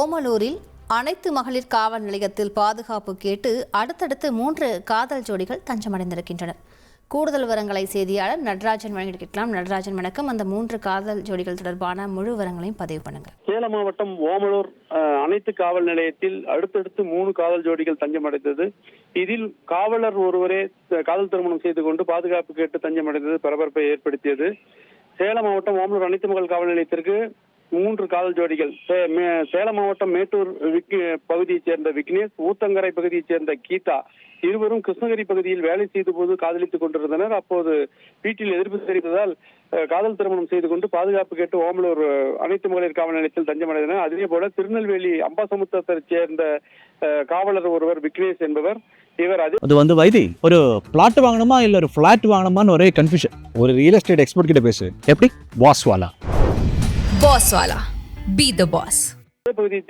ஓமலூரில் அனைத்து மகளிர் காவல் நிலையத்தில் பாதுகாப்பு கேட்டு அடுத்தடுத்து 3 காதல் ஜோடிகள் தஞ்சமடைந்திருக்கின்றனர். கூடுதல் விவரங்களை செய்தியாளர் நடராஜன் வழங்கியிருக்கலாம். நடராஜன் வணக்கம். அந்த 3 காதல் ஜோடிகள் தொடர்பான முழு விவரங்களையும் பதிவு பண்ணுங்க. சேலம் மாவட்டம் ஓமலூர் அனைத்து காவல் நிலையத்தில் அடுத்தடுத்து 3 காதல் ஜோடிகள் தஞ்சமடைந்தது. இதில் காவலர் ஒருவரே காதல் திருமணம் செய்து கொண்டு பாதுகாப்பு கேட்டு தஞ்சமடைந்தது பரபரப்பை ஏற்படுத்தியது. சேலம் மாவட்டம் ஓமலூர் அனைத்து மகளிர் காவல் நிலையத்திற்கு 3 காதல் ஜோடிகள் சேலம் மாவட்டம் மேட்டூர் பகுதியைச் சேர்ந்த விக்னேஷ், ஊத்தங்கரை பகுதியைச் சேர்ந்த கீதா இருவரும் கிருஷ்ணகிரி பகுதியில் வேலை செய்த போது காதலித்துக் கொண்டிருந்தனர். அப்போது வீட்டில் எதிர்ப்பு தெரிவித்ததால் காதல் திருமணம் செய்து கொண்டு பாதுகாப்பு கேட்டு ஓமலூர் அனைத்து மகளிர் காவல் நிலையத்தில் தஞ்சமடைந்தனர். அதே போல திருநெல்வேலி அம்பாசமுத்திரத்தைச் சேர்ந்த காவலர் ஒருவர் விக்னேஷ் என்பவர். அது வைத்தி ஒரு பிளாட் வாங்கணுமா இல்ல ஒரு பிளாட் வாங்கணுமான்னு ஒரே கன்ஃபியூஷன். ஒரு ரியல் எஸ்டேட் எக்ஸ்பர்ட் கிட்ட பேசு. எப்படி? பாஸ்வாலா பி தி பாஸ். பகுதியை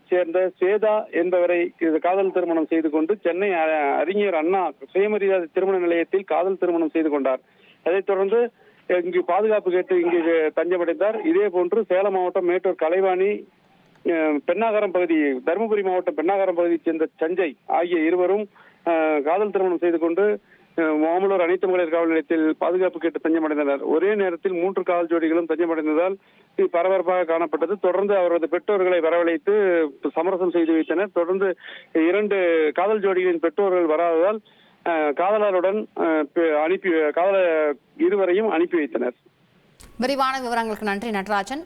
சேர்ந்த ஸ்வேதா என்பவரை காதல் திருமணம் செய்து கொண்டு சென்னை அறிஞர் அண்ணா சுயமரியாதை திருமண நிலையத்தில் காதல் திருமணம் செய்து கொண்டார். அதைத் தொடர்ந்து இங்கு பாதுகாப்பு கேட்டு இங்கு தஞ்சமடைந்தார். இதே போன்று சேலம் மாவட்டம் மேட்டூர் கலைவாணி, பெண்ணாகரம் பகுதி, தருமபுரி மாவட்டம் பெண்ணாகரம் பகுதியைச் சேர்ந்த சஞ்சய் ஆகிய இருவரும் காதல் திருமணம் செய்து கொண்டு ஓமலூர் அனைத்து மகளிர் காவல் நிலையத்தில் பாதுகாப்பு கேட்டு தஞ்சமடைந்தனர். ஒரே நேரத்தில் 3 காதல் ஜோடிகளும் தஞ்சமடைந்ததால் பரபரப்பாக காணப்பட்டது. தொடர்ந்து அவரது பெற்றோர்களை வரவழைத்து சமரசம் செய்து வைத்தனர். தொடர்ந்து 2 காதல் ஜோடிகளின் பெற்றோர்கள் வராததால் காதலருடன் இருவரையும் அனுப்பி வைத்தனர். விரிவான விவரங்களுக்கு நன்றி நடராஜன்.